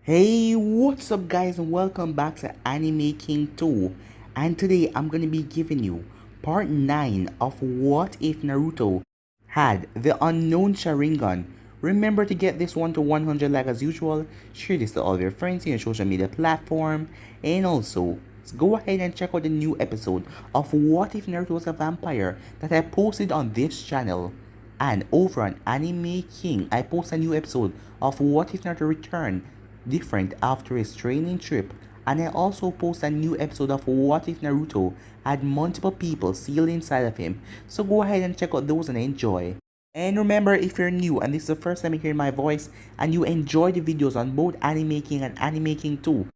Hey, what's up guys, and welcome back to Anime King 2. And today I'm gonna be giving you part 9 of What If Naruto Had the Unknown Sharingan. Remember to get this one to 100 like as usual, share this to all your friends in your social media platform, and also go ahead and check out the new episode of What If Naruto Was a Vampire that I posted on this channel. And over on Anime King, I post a new episode of What If Naruto Returned different after his training trip, and I also post a new episode of What If Naruto had multiple people sealed inside of him, so go ahead and check out those and enjoy. And remember, if you're new and this is the first time you hear my voice and you enjoy the videos on both Anime King and Anime King 2,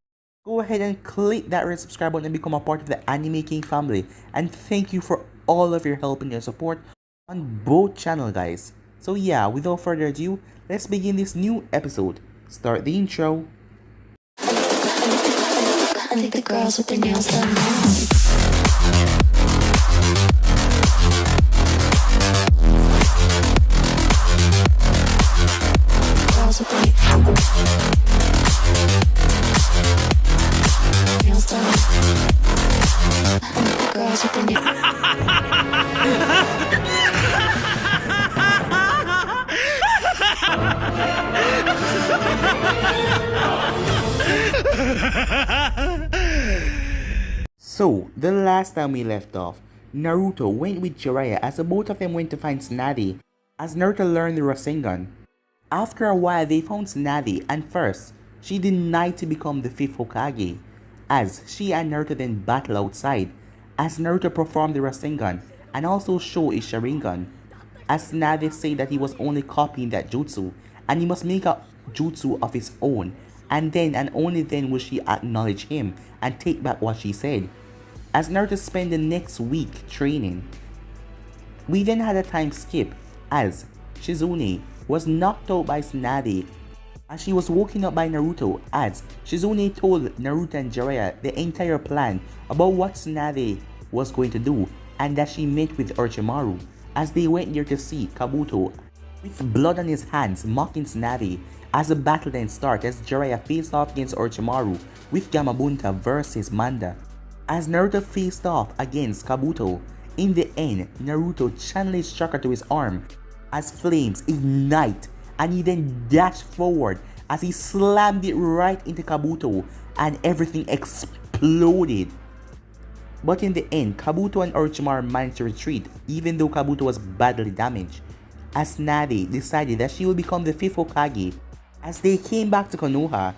go ahead and click that red subscribe button and become a part of the Anime King family. And thank you for all of your help and your support on both channels, guys. So yeah, without further ado, let's begin this new episode. Start the intro. I think the girls with their nails done now. Girls with their nails done. I think the girls with their So, the last time we left off, Naruto went with Jiraiya as the both of them went to find Tsunade as Naruto learned the Rasengan. After a while, they found Tsunade, and first, she denied to become the 5th Hokage, as she and Naruto then battle outside, as Naruto performed the Rasengan and also showed his Sharingan, as Tsunade said that he was only copying that jutsu, and he must make a jutsu of his own, and then and only then will she acknowledge him and take back what she said. As Naruto spent the next week training, we then had a time skip as Shizune was knocked out by Tsunade as she was woken up by Naruto, as Shizune told Naruto and Jiraiya the entire plan about what Tsunade was going to do, and that she met with Orochimaru as they went there to see Kabuto with blood on his hands mocking Tsunade. As the battle then started, as Jiraiya faced off against Orochimaru with Gamabunta versus Manda. As Naruto faced off against Kabuto, in the end, Naruto channeled his chakra to his arm as flames ignite, and he then dashed forward as he slammed it right into Kabuto and everything exploded. But in the end, Kabuto and Orochimaru managed to retreat even though Kabuto was badly damaged, as Tsunade decided that she will become the 5th Hokage. As they came back to Konoha,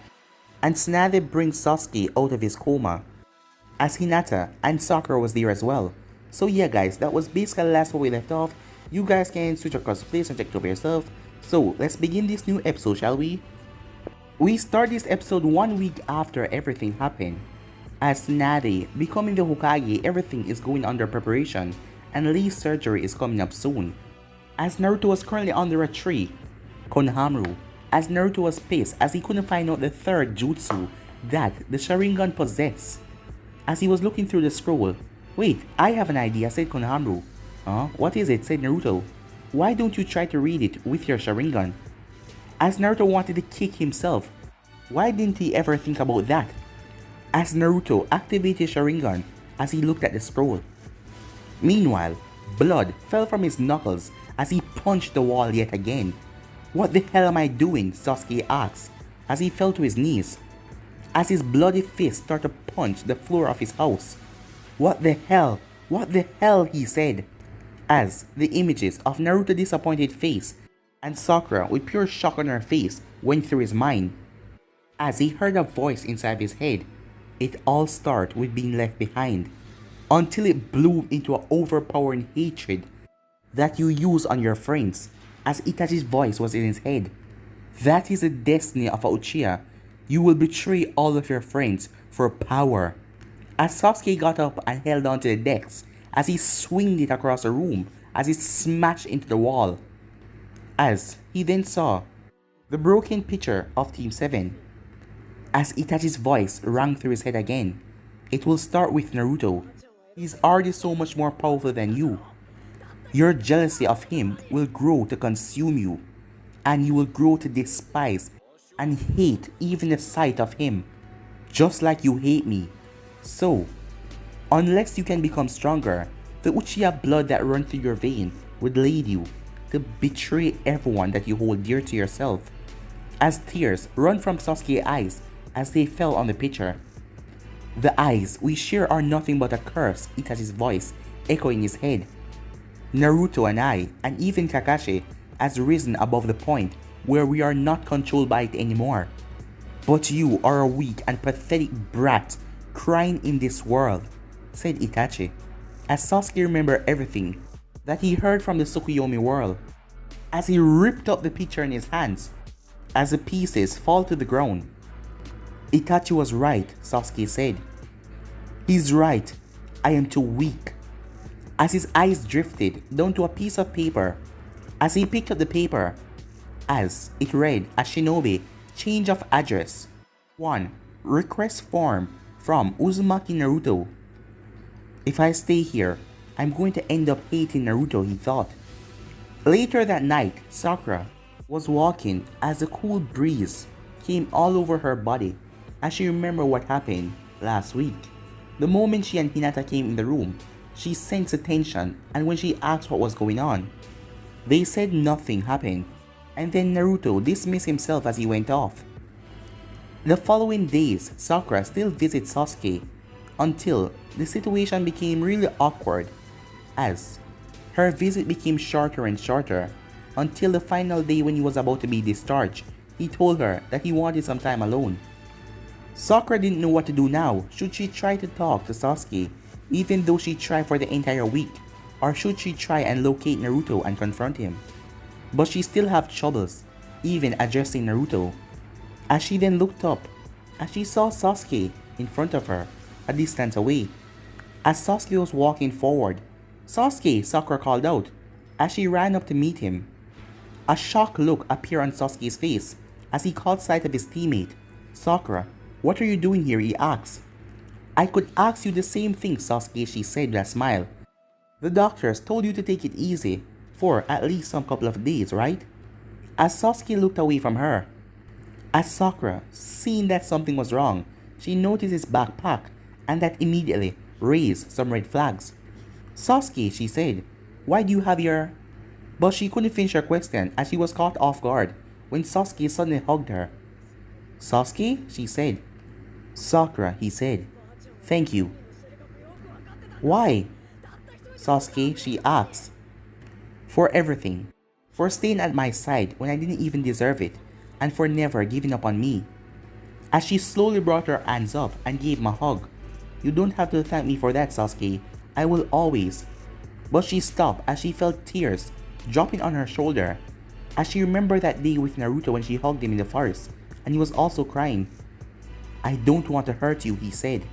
and Tsunade brings Sasuke out of his coma, as Hinata and Sakura was there as well. So yeah guys, that was basically the last where we left off. You guys can switch across the place and check it over yourself. So let's begin this new episode, shall we? We start this episode 1 week after everything happened. As Tsunade becoming the Hokage, everything is going under preparation, and Lee's surgery is coming up soon. As Naruto was currently under a tree, Konohamaru, as Naruto was pissed as he couldn't find out the 3rd jutsu that the Sharingan possessed. As he was looking through the scroll, "Wait, I have an idea," said Konohamaru. "Huh? What is it?" said Naruto. "Why don't you try to read it with your Sharingan?" As Naruto wanted to kick himself, why didn't he ever think about that? As Naruto activated Sharingan as he looked at the scroll. Meanwhile, blood fell from his knuckles as he punched the wall yet again. "What the hell am I doing?" Sasuke asked as he fell to his knees, as his bloody fist started to punch the floor of his house. "What the hell? What the hell?" he said, as the images of Naruto's disappointed face and Sakura with pure shock on her face went through his mind. As he heard a voice inside his head, it all started with being left behind, until it blew into an overpowering hatred that you use on your friends, as Itachi's voice was in his head. "That is the destiny of a Uchiha. You will betray all of your friends for power." As Sasuke got up and held onto the desk, as he swinged it across the room, as it smashed into the wall. As he then saw the broken picture of Team 7. As Itachi's voice rang through his head again. "It will start with Naruto. He's already so much more powerful than you. Your jealousy of him will grow to consume you, and you will grow to despise and hate even the sight of him, just like you hate me. So, unless you can become stronger, the Uchiha blood that runs through your vein would lead you to betray everyone that you hold dear to yourself. As tears run from Sasuke's eyes as they fell on the picture. The eyes we share are nothing but a curse, Itachi's voice echoing his head. Naruto and I, and even Kakashi, has risen above the point where we are not controlled by it anymore. But you are a weak and pathetic brat crying in this world, said Itachi, as Sasuke remembered everything that he heard from the Tsukuyomi world. As he ripped up the picture in his hands, as the pieces fall to the ground. Itachi was right, Sasuke said. He's right, I am too weak. As his eyes drifted down to a piece of paper, as he picked up the paper, as it read a shinobi change of address. 1. Request form from Uzumaki Naruto. If I stay here, I'm going to end up hating Naruto, he thought. Later that night, Sakura was walking as a cool breeze came all over her body as she remembered what happened last week. The moment she and Hinata came in the room, she sensed the tension, and when she asked what was going on, they said nothing happened, and then Naruto dismissed himself as he went off. The following days, Sakura still visits Sasuke until the situation became really awkward as her visit became shorter and shorter until the final day when he was about to be discharged. He told her that he wanted some time alone. Sakura didn't know what to do now. Should she try to talk to Sasuke even though she tried for the entire week, or should she try and locate Naruto and confront him? But she still had troubles even addressing Naruto. As she then looked up, as she saw Sasuke in front of her, a distance away. As Sasuke was walking forward, "Sasuke!" Sakura called out as she ran up to meet him. A shocked look appeared on Sasuke's face as he caught sight of his teammate. "Sakura, what are you doing here?" he asked. "I could ask you the same thing, Sasuke," she said with a smile. "The doctors told you to take it easy for at least some couple of days, right?" As Sasuke looked away from her. As Sakura, seeing that something was wrong, she noticed his backpack and that immediately raised some red flags. "Sasuke," she said, "why do you have your..." But she couldn't finish her question as she was caught off guard when Sasuke suddenly hugged her. "Sasuke?" she said. "Sakura," he said. "Thank you." "Why?" Sasuke, she asked. "For everything. For staying at my side when I didn't even deserve it, and for never giving up on me." As she slowly brought her hands up and gave him a hug. "You don't have to thank me for that, Sasuke. I will always..." But she stopped as she felt tears dropping on her shoulder as she remembered that day with Naruto when she hugged him in the forest and he was also crying. "I don't want to hurt you," he said.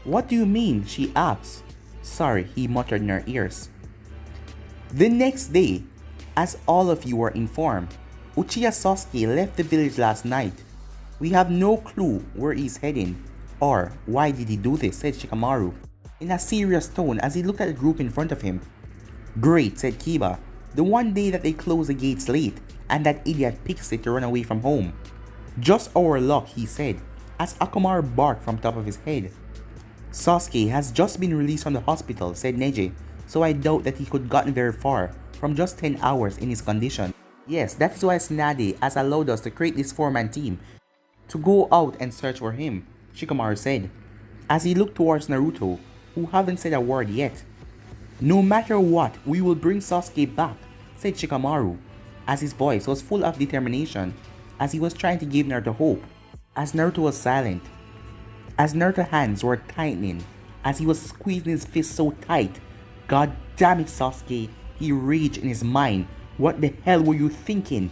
"What do you mean?" she asked. "Sorry," he muttered in her ears. The next day, as all of you were informed, Uchiha Sasuke left the village last night. "We have no clue where he's heading, or why did he do this," said Shikamaru, in a serious tone as he looked at the group in front of him. "Great," said Kiba, "the one day that they closed the gates late and that idiot picks it to run away from home." "Just our luck," he said, as Akamaru barked from top of his head. "Sasuke has just been released from the hospital," said Neji, "so I doubt that he could gotten very far from just 10 hours in his condition." "Yes, that is why Tsunade has allowed us to create this 4-man team to go out and search for him," Shikamaru said, as he looked towards Naruto, who haven't said a word yet. "No matter what, we will bring Sasuke back," said Shikamaru, as his voice was full of determination as he was trying to give Naruto hope. As Naruto was silent, as Naruto's hands were tightening, as he was squeezing his fist so tight. "God damn it, Sasuke," he raged in his mind. "What the hell were you thinking?"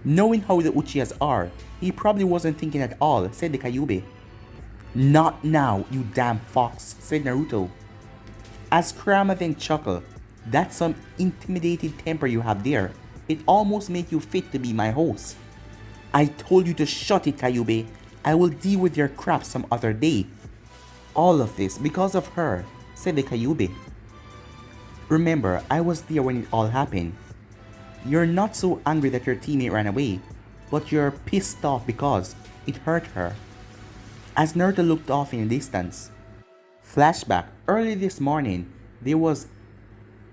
Knowing how the Uchihas are, he probably wasn't thinking at all, said the Kyuubi. "Not now, you damn fox," said Naruto. As Kurama then chuckled, "That's some intimidated temper you have there. It almost makes you fit to be my host." "I told you to shut it, Kyuubi. I will deal with your crap some other day." "All of this because of her," said the Kyuubi. "Remember, I was there when it all happened. You're not so angry that your teammate ran away. but you're pissed off because it hurt her. As Naruto looked off in the distance. Flashback. Early this morning, there was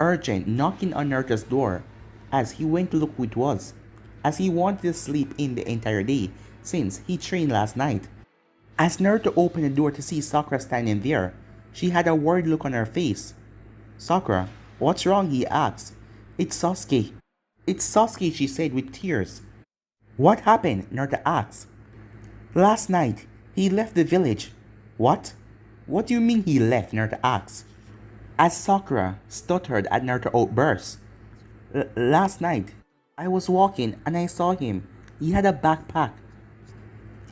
urgent knocking on Naruto's door as he went to look who it was, as he wanted to sleep in the entire day since he trained last night. As Naruto opened the door to see Sakura standing there, she had a worried look on her face. "Sakura, what's wrong?" he asked. "It's Sasuke." "It's Sasuke," she said with tears. "What happened?" Naruto asked. "Last night, he left the village." "What? What do you mean he left?" Naruto asked. As Sakura stuttered at Naruto's outburst. Last night, I was walking and I saw him. He had a backpack."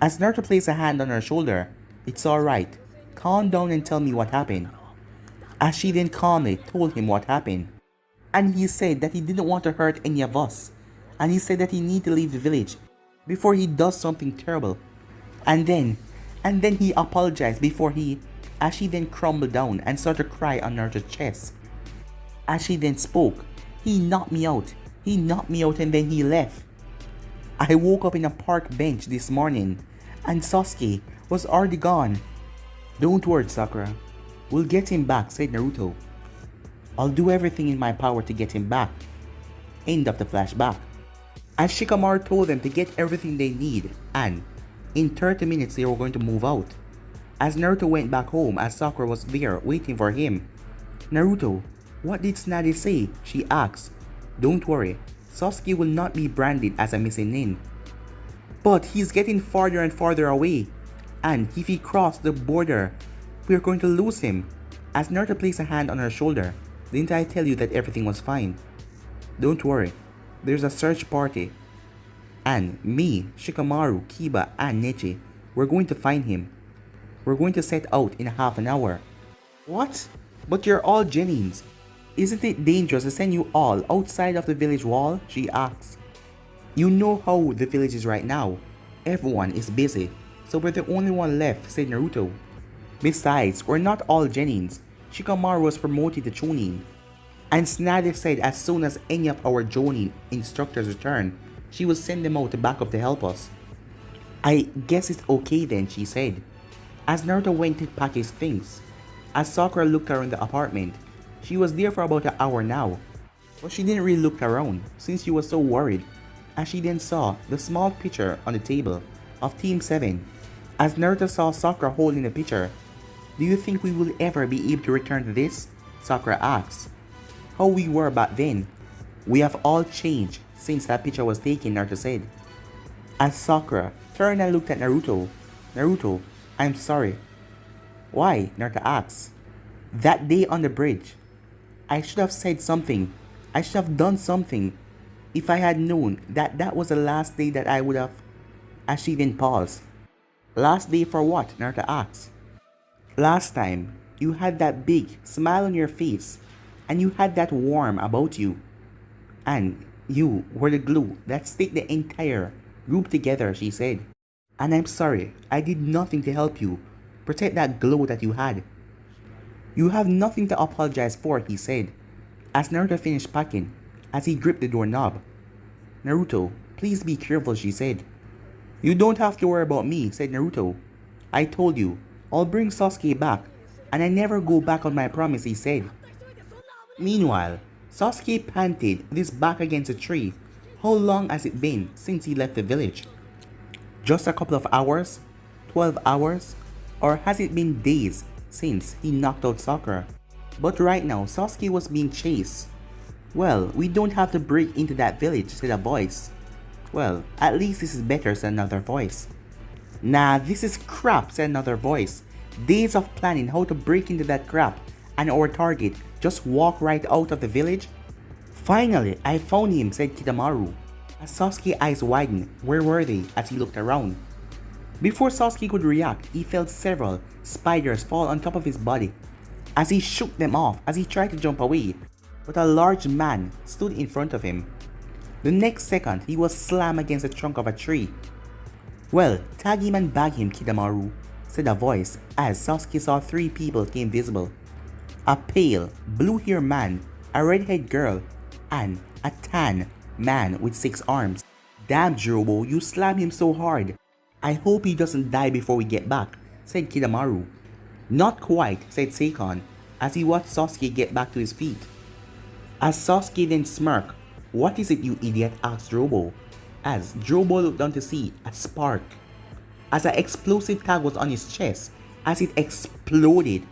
As Naruto placed a hand on her shoulder, "It's alright. Calm down and tell me what happened." As she then calmly told him what happened. And he said that he didn't want to hurt any of us. And he said that he needed to leave the village before he does something terrible. And then he apologized before he, as she then crumbled down and started to cry on Naruto's chest. As she then spoke, "He knocked me out. He knocked me out and then he left. I woke up in a park bench this morning and Sasuke was already gone." "Don't worry, Sakura. We'll get him back," said Naruto. "I'll do everything in my power to get him back." End of the flashback. As Shikamaru told them to get everything they need and in 30 minutes they were going to move out. As Naruto went back home as Sakura was there waiting for him. "Naruto, what did Tsunade say?" she asked. "Don't worry, Sasuke will not be branded as a missing nin. But he's getting farther and farther away, and if he crossed the border, we're going to lose him." As Naruto placed a hand on her shoulder, "Didn't I tell you that everything was fine? Don't worry, there's a search party. And me, Shikamaru, Kiba, and Neji, we're going to find him. We're going to set out in half an hour." "What? But you're all Genins. Isn't it dangerous to send you all outside of the village wall?" she asked. "You know how the village is right now. Everyone is busy, so we're the only one left," said Naruto. "Besides, we're not all Genins. Shikamaru was promoted to Chunin. And Tsunade said as soon as any of our Jonin instructors return, she will send them out to back up to help us." "I guess it's okay then," she said. As Naruto went to pack his things. As Sakura looked around the apartment, she was there for about an hour now. But she didn't really look around since she was so worried. As she then saw the small picture on the table of Team 7. As Naruto saw Sakura holding the picture. "Do you think we will ever be able to return to this?" Sakura asked. "How we were back then. We have all changed since that picture was taken," Naruto said. As Sakura turned and looked at Naruto. "Naruto, I'm sorry." "Why?" Naruto asked. "That day on the bridge. I should have said something. I should have done something. If I had known that that was the last day that I would have..." As she then paused. "Last day for what?" Naruto asked. "Last time, you had that big smile on your face, and you had that warmth about you. And you were the glue that stick the entire group together," she said. "And I'm sorry, I did nothing to help you protect that glow that you had." "You have nothing to apologize for," he said, as Naruto finished packing, as he gripped the doorknob. "Naruto, please be careful," she said. "You don't have to worry about me," said Naruto. "I told you, I'll bring Sasuke back, and I never go back on my promise," he said. Meanwhile, Sasuke panted with his back against a tree. How long has it been since he left the village? Just a couple of hours? 12 hours? Or has it been days since he knocked out Sakura? But right now, Sasuke was being chased. "Well, we don't have to break into that village," said a voice. "Well, at least this is better," said another voice. "Nah, this is crap," said another voice. "Days of planning how to break into that crap, and our target just walk right out of the village?" "Finally, I found him," said Kitamaru. As Sasuke's eyes widened, where were they as he looked around? Before Sasuke could react, he felt several spiders fall on top of his body. As he shook them off as he tried to jump away, but a large man stood in front of him. The next second, he was slammed against the trunk of a tree. "Well, tag him and bag him, Kitamaru," said a voice as Sasuke saw 3 people came visible. A pale, blue-haired man, a red-haired girl, and a tan man with 6 arms. Damn, Jirobo, you slammed him so hard. I hope he doesn't die before we get back, said Kidamaru. Not quite, said Seikon, as he watched Sasuke get back to his feet. As Sasuke then smirked, "What is it, you idiot?" asked Jirobo, as Jirobo looked down to see a spark. As an explosive tag was on his chest, as it exploded.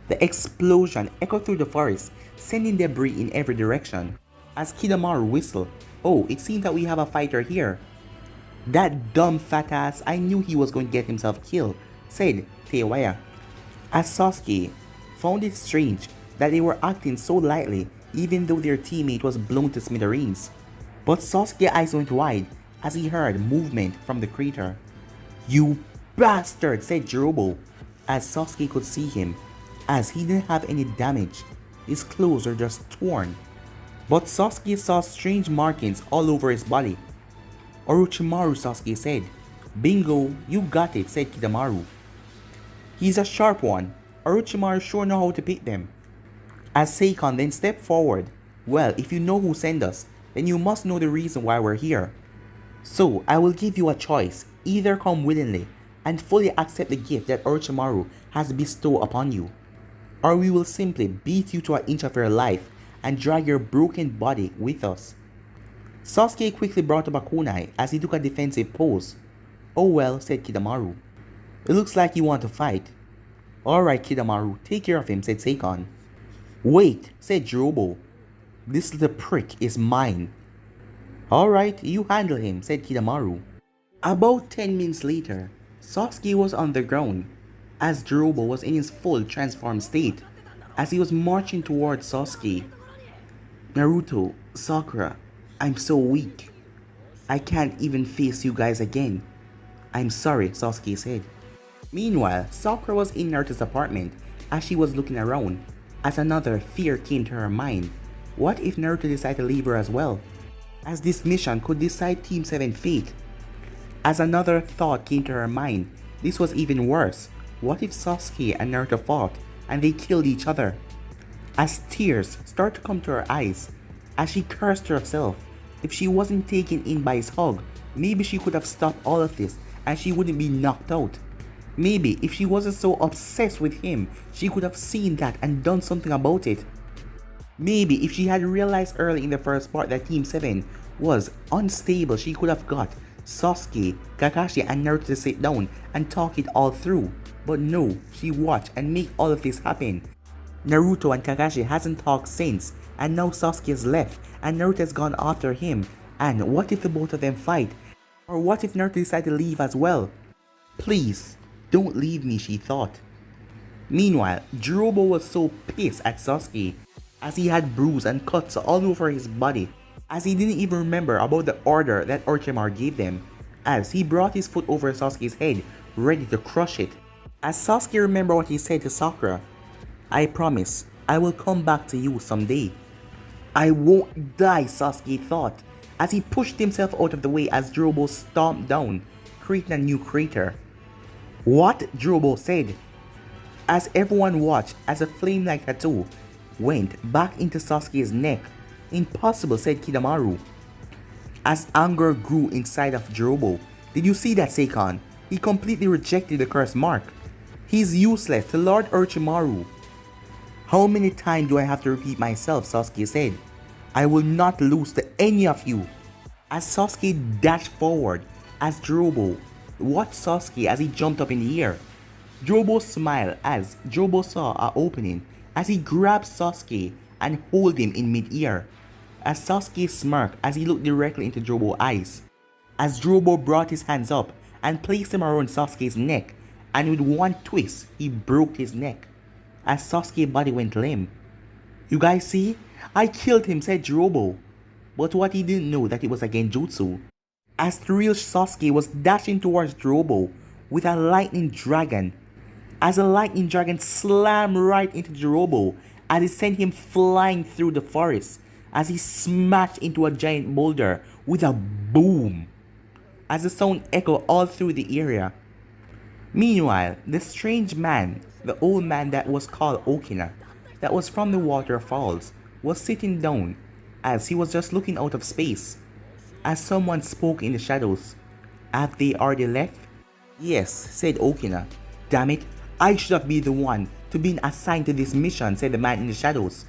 The explosion echoed through the forest, sending debris in every direction. As Kidamaru whistled, "Oh, it seems that we have a fighter here." "That dumb fat ass, I knew he was going to get himself killed," said Tayuya. As Sasuke found it strange that they were acting so lightly even though their teammate was blown to smithereens. But Sasuke's eyes went wide as he heard movement from the crater. "You bastard," said Jirobo, as Sasuke could see him, as he didn't have any damage. His clothes were just torn. But Sasuke saw strange markings all over his body. "Orochimaru," Sasuke said. "Bingo, you got it," said Kidamaru. "He's a sharp one. Orochimaru sure know how to pick them." As Seikon then stepped forward, "Well, if you know who sent us, then you must know the reason why we're here. So I will give you a choice. Either come willingly and fully accept the gift that Orochimaru has bestowed upon you, or we will simply beat you to an inch of your life and drag your broken body with us." Sasuke quickly brought up a kunai as he took a defensive pose. "Oh well," said Kidamaru. "It looks like you want to fight." "Alright, Kidamaru, take care of him," said Seikon. "Wait," said Jirobo. "This little prick is mine." "Alright, you handle him," said Kidamaru. About 10 minutes later, Sasuke was on the ground, as Jirobo was in his full transformed state, as he was marching towards Sasuke. "Naruto, Sakura, I'm so weak. I can't even face you guys again." "I'm sorry," Sasuke said. Meanwhile, Sakura was in Naruto's apartment as she was looking around, as another fear came to her mind. What if Naruto decided to leave her as well? As this mission could decide Team 7's fate. As another thought came to her mind, this was even worse. What if Sasuke and Naruto fought and they killed each other? As tears started to come to her eyes, as she cursed herself, if she wasn't taken in by his hug, maybe she could have stopped all of this and she wouldn't be knocked out. Maybe if she wasn't so obsessed with him, she could have seen that and done something about it. Maybe if she had realized early in the first part that Team 7 was unstable, she could have got Sasuke, Kakashi and Naruto to sit down and talk it all through. But no, she watched and made all of this happen. Naruto and Kakashi hasn't talked since, and now Sasuke has left and Naruto has gone after him. And what if the both of them fight? Or what if Naruto decided to leave as well? "Please, don't leave me," she thought. Meanwhile, Jirobo was so pissed at Sasuke, as he had bruises and cuts all over his body, as he didn't even remember about the order that Orochimaru gave them, as he brought his foot over Sasuke's head, ready to crush it. As Sasuke remembered what he said to Sakura, "I promise, I will come back to you someday." "I won't die," Sasuke thought, as he pushed himself out of the way as Jirobo stomped down, creating a new crater. "What?" Jirobo said, as everyone watched as a flame-like tattoo went back into Sasuke's neck. "Impossible," said Kidamaru, as anger grew inside of Jirobo. "Did you see that, Seikon? He completely rejected the curse mark. He's useless to Lord Orochimaru." "How many times do I have to repeat myself?" Sasuke said. "I will not lose to any of you." As Sasuke dashed forward, as Jirobo watched Sasuke as he jumped up in the air. Jirobo smiled as Jirobo saw an opening as he grabbed Sasuke and held him in mid-air. As Sasuke smirked as he looked directly into Jirobo's eyes. As Jirobo brought his hands up and placed them around Sasuke's neck, and with one twist, he broke his neck. As Sasuke's body went limp. "You guys see? I killed him," said Jirobo. But what he didn't know that it was a genjutsu. As the real Sasuke was dashing towards Jirobo with a lightning dragon. As a lightning dragon slammed right into Jirobo as it sent him flying through the forest, as he smashed into a giant boulder with a boom, as the sound echoed all through the area. Meanwhile, the strange man, the old man that was called Okina, that was from the waterfalls, was sitting down as he was just looking out of space. as someone spoke in the shadows. Have they already left? Yes, said Okina. Damn it, I should have been the one to be assigned to this mission, said the man in the shadows.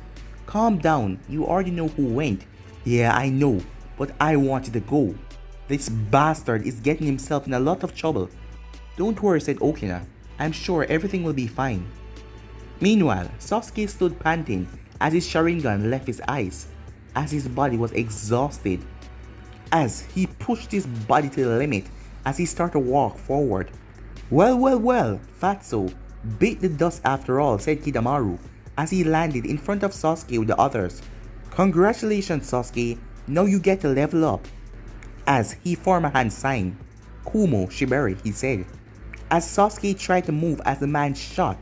Calm down, you already know who went. Yeah, I know, but I wanted to go. This bastard is getting himself in a lot of trouble. Don't worry, said Okina. I'm sure everything will be fine. Meanwhile, Sasuke stood panting as his Sharingan left his eyes, as his body was exhausted. As he pushed his body to the limit as he started to walk forward. Well, Fatso bit the dust after all, said Kidamaru as he landed in front of Sasuke with the others. Congratulations, Sasuke, now you get to level up. As he formed a hand sign. Kumo Shibari, he said. As Sasuke tried to move as the man shot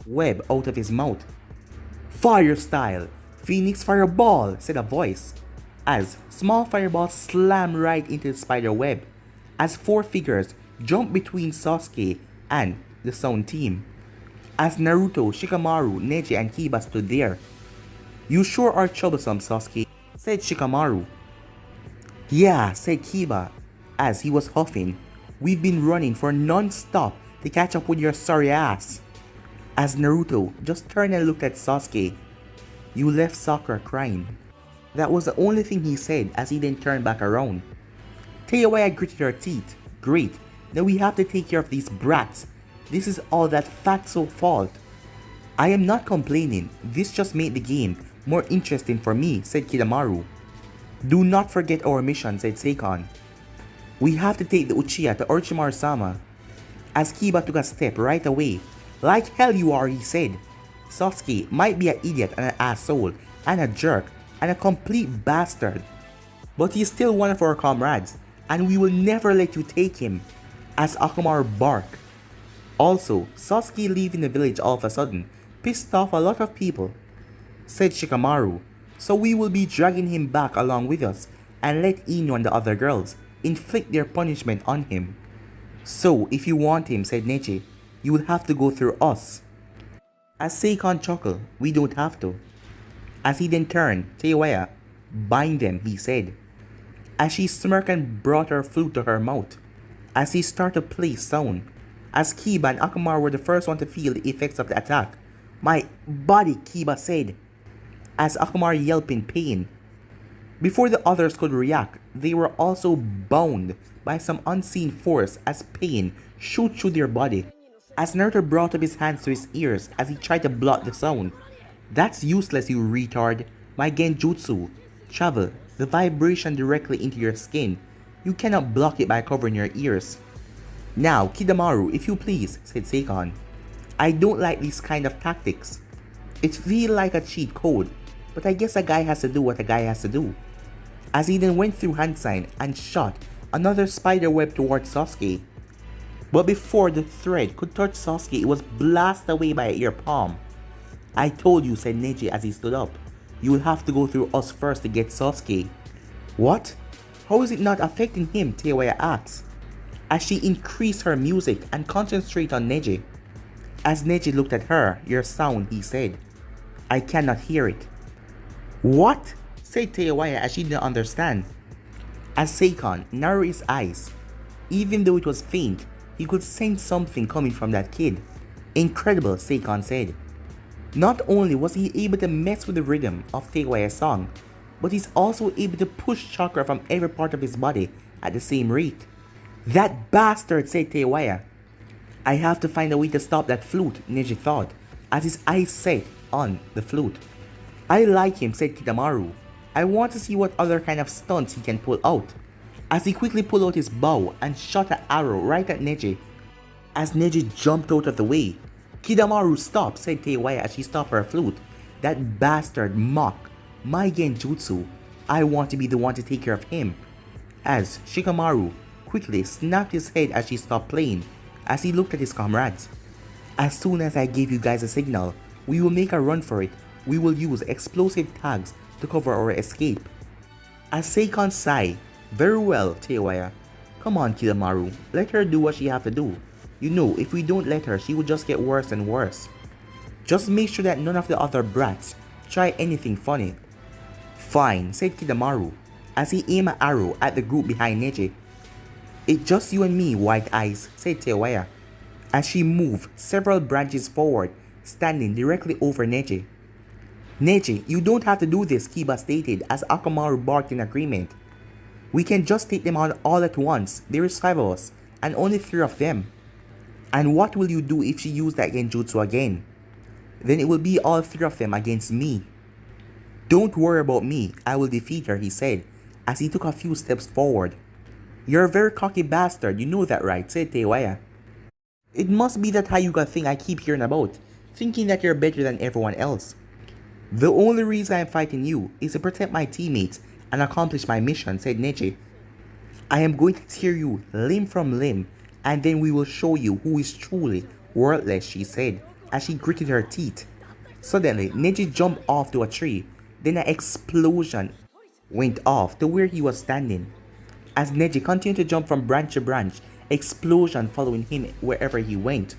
web out of his mouth. Fire style, Phoenix Fireball, said a voice. As small fireballs slammed right into the spider web. As 4 figures jumped between Sasuke and the sound team. As Naruto, Shikamaru, Neji and Kiba stood there. You sure are troublesome, Sasuke, said Shikamaru. Yeah, said Kiba, as he was huffing. We've been running for non-stop to catch up with your sorry ass. As Naruto just turned and looked at Sasuke. You left Sakura crying. That was the only thing he said as he then turned back around. Tayuya gritted her teeth. Great, now we have to take care of these brats. This is all that Fatso's fault. I am not complaining, this just made the game more interesting for me, said Kidamaru. Do not forget our mission, said Seikon. We have to take the Uchiha to Orochimaru-sama. As Kiba took a step right away. Like hell you are, he said. Sasuke might be an idiot and an asshole and a jerk and a complete bastard. But he's still one of our comrades and we will never let you take him. As Akamaru barked. Also, Sasuke leaving the village all of a sudden pissed off a lot of people, said Shikamaru, so we will be dragging him back along with us and let Ino and the other girls inflict their punishment on him. So if you want him, said Neji, you will have to go through us. As Seikon chuckled, we don't have to. As he then turned, Tayuya, bind them, he said. As she smirked and brought her flute to her mouth. As he started to play sound. As Kiba and Akamaru were the first one to feel the effects of the attack. My body, Kiba said. As Akamaru yelped in pain. Before the others could react, they were also bound by some unseen force as pain shoot through their body. As Naruto brought up his hands to his ears as he tried to block the sound. That's useless, you retard. My genjutsu. Travel the vibration directly into your skin. You cannot block it by covering your ears. Now, Kidamaru, if you please, said Seikon. I don't like these kind of tactics. It feels like a cheat code, but I guess a guy has to do what a guy has to do. As he then went through hand sign and shot another spider web towards Sasuke. But before the thread could touch Sasuke, it was blasted away by a ear palm. I told you, said Neji as he stood up. You will have to go through us first to get Sasuke. What? How is it not affecting him? Tayuya asked. As she increased her music and concentrated on Neji. As Neji looked at her, your sound, he said. I cannot hear it. What? Said Tayuya as she didn't understand. As Seikon narrowed his eyes. Even though it was faint, he could sense something coming from that kid. Incredible, Seikon said. Not only was he able to mess with the rhythm of Tayuya's song, but he's also able to push chakra from every part of his body at the same rate. That bastard, said Tayuya. I have to find a way to stop that flute, Neji thought, as his eyes set on the flute. I like him, said Kidamaru. I want to see what other kind of stunts he can pull out. As he quickly pulled out his bow and shot an arrow right at Neji. As Neji jumped out of the way, Kidamaru stopped, said Tayuya as she stopped her flute. That bastard mocked my genjutsu. I want to be the one to take care of him. As Shikamaru quickly snapped his head as she stopped playing, as he looked at his comrades. As soon as I gave you guys a signal, we will make a run for it. We will use explosive tags to cover our escape. As Seikon sighed, very well, Tayuya. Come on, Kidamaru, let her do what she have to do. You know, if we don't let her, she will just get worse and worse. Just make sure that none of the other brats try anything funny. Fine, said Kidamaru. as he aimed an arrow at the group behind Neji. "It's just you and me, White Eyes," said Tayuya, as she moved several branches forward, standing directly over Neji. "Neji, you don't have to do this," Kiba stated as Akamaru barked in agreement. "We can just take them on all at once. There is 5 of us, and only 3 of them." "And what will you do if she used that genjutsu again?" "Then it will be all 3 of them against me." "Don't worry about me, I will defeat her," he said, as he took a few steps forward. "You're a very cocky bastard, you know that, right?" said Tayuya. "It must be that Hyuga thing I keep hearing about, thinking that you're better than everyone else." "The only reason I'm fighting you is to protect my teammates and accomplish my mission," said Neji. "I am going to tear you limb from limb, and then we will show you who is truly worthless," she said, as she gritted her teeth. Suddenly, Neji jumped off to a tree, then an explosion went off to where he was standing. As Neji continued to jump from branch to branch, explosion following him wherever he went.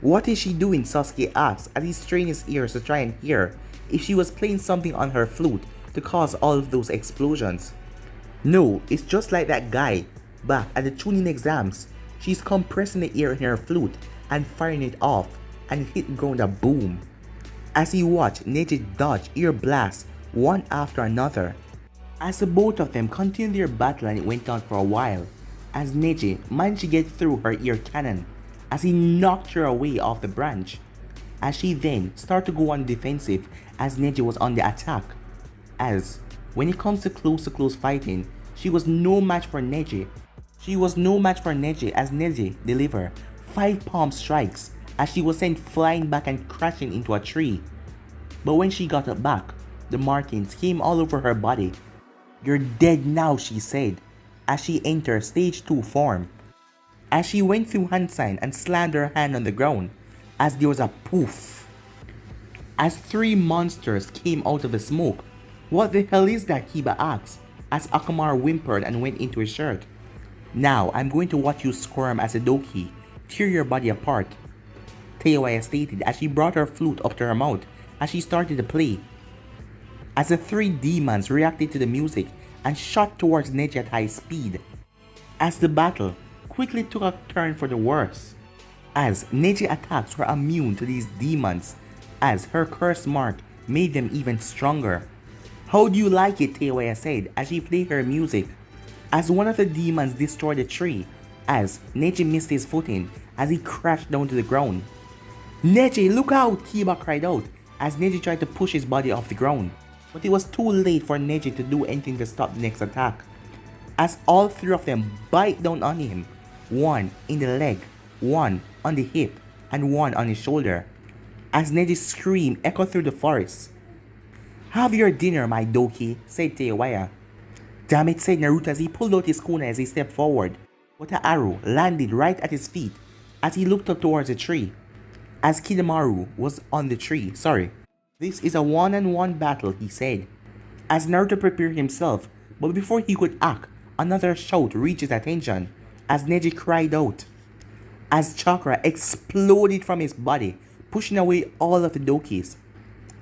"What is she doing?" Sasuke asked as he strained his ears to try and hear if she was playing something on her flute to cause all of those explosions. "No, it's just like that guy back at the tuning exams. She's compressing the air in her flute and firing it off, and it hit ground a boom." As he watched Neji dodge ear blasts one after another, as the both of them continued their battle, and it went on for a while, as Neji managed to get through her ear cannon as he knocked her away off the branch, as she then started to go on defensive as Neji was on the attack. As when it comes to close fighting, she was no match for Neji. As Neji delivered 5 palm strikes as she was sent flying back and crashing into a tree. But when she got up back, the markings came all over her body. "You're dead now," she said, as she entered stage 2 form. As she went through hand sign and slammed her hand on the ground, as there was a poof. As 3 monsters came out of the smoke. "What the hell is that?" Kiba asked, as Akamaru whimpered and went into his shirt. "Now I'm going to watch you squirm as a doki, tear your body apart," Tayuya stated as she brought her flute up to her mouth as she started to play. As the 3 demons reacted to the music and shot towards Neji at high speed, as the battle quickly took a turn for the worse, as Neji attacks were immune to these demons, as her curse mark made them even stronger. "How do you like it?" Tayuya said as she played her music, as one of the demons destroyed the tree, as Neji missed his footing as he crashed down to the ground. "Neji, look out!" Kiba cried out as Neji tried to push his body off the ground, but it was too late for Neji to do anything to stop the next attack, as all 3 of them bite down on him, one in the leg, one on the hip, and one on his shoulder, as Neji's scream echoed through the forest. "Have your dinner, my doki," said Tayuya. "Damn it," said Naruto as he pulled out his kunai as he stepped forward, but an arrow landed right at his feet as he looked up towards the tree, as Kidamaru was on the tree. "This is a one-on-one battle," he said, as Naruto prepared himself, but before he could act, another shout reached his attention as Neji cried out, as chakra exploded from his body, pushing away all of the dokis,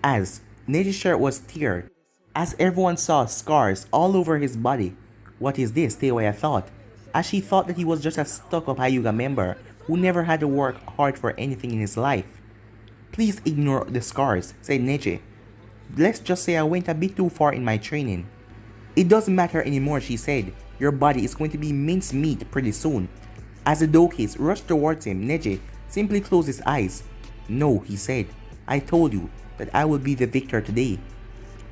as Neji's shirt was teared, as everyone saw scars all over his body. "What is this?" Tayuya thought, as she thought that he was just a stuck-up Hyuga member who never had to work hard for anything in his life. "Please ignore the scars," said Neji. "Let's just say I went a bit too far in my training." "It doesn't matter anymore," she said. "Your body is going to be mincemeat pretty soon." As the dokis rushed towards him, Neji simply closed his eyes. "No," he said. "I told you that I will be the victor today."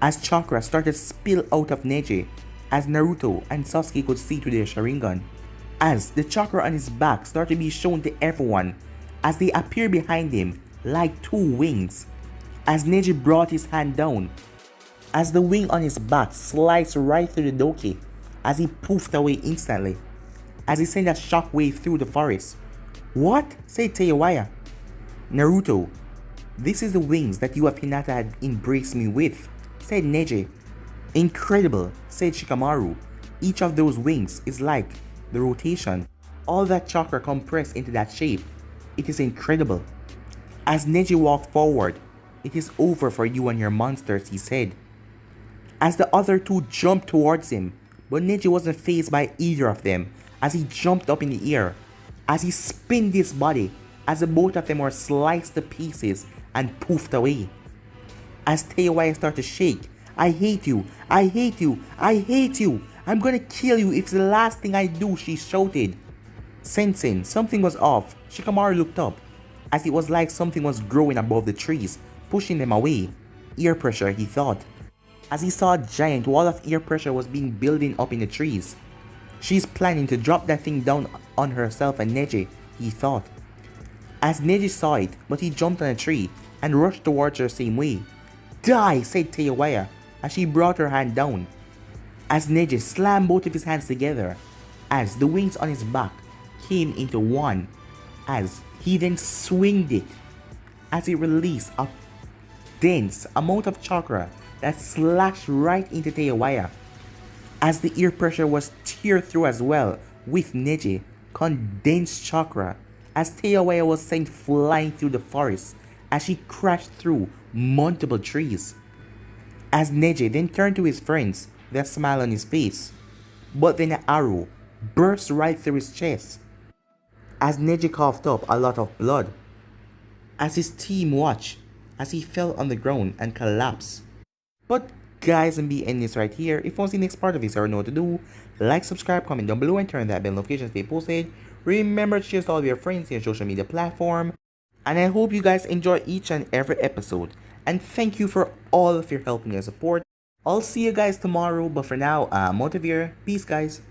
As chakra started to spill out of Neji, as Naruto and Sasuke could see through their Sharingan, as the chakra on his back started to be shown to everyone, as they appeared behind him like 2 wings, as Neji brought his hand down, as the wing on his back sliced right through the doki, as he poofed away instantly, as he sent a shockwave through the forest. "What?" said Tayuya. "Naruto, this is the wings that you of Hinata had embraced me with," said Neji. "Incredible," said Shikamaru. "Each of those wings is like the rotation. All that chakra compressed into that shape. It is incredible." As Neji walked forward, "It is over for you and your monsters," he said. as the other two jumped towards him, but Neji wasn't fazed by either of them as he jumped up in the air, as he spinned his body, as the both of them were sliced to pieces and poofed away. As Tayuya started to shake, "I hate you, I hate you, I hate you, I'm gonna kill you, it's the last thing I do," she shouted. Sensing something was off, Shikamaru looked up, as it was like something was growing above the trees, pushing them away. Ear pressure, he thought, as he saw a giant wall of ear pressure was being building up in the trees. She's planning to drop that thing down on herself and Neji, he thought. As Neji saw it, but he jumped on a tree and rushed towards her same way. "Die," said Tayuya, as she brought her hand down. As Neji slammed both of his hands together, as the wings on his back came into one, as he then swinged it, as it released a dense amount of chakra that slashed right into Tayuya, as the ear pressure was teared through as well with Neji, condensed chakra, as Tayuya was sent flying through the forest as she crashed through multiple trees. As Neji then turned to his friends with a smile on his face, but then an arrow burst right through his chest, as Neji coughed up a lot of blood, as his team watched as he fell on the ground and collapsed. But guys, and be ending this right here. If you want to see the next part of this or know what to do, like, subscribe, comment down below, and turn that bell notification to stay posted. Remember to share to all of your friends in your social media platform. And I hope you guys enjoy each and every episode. And thank you for all of your help and your support. I'll see you guys tomorrow, but for now, I'm out of here. Peace, guys.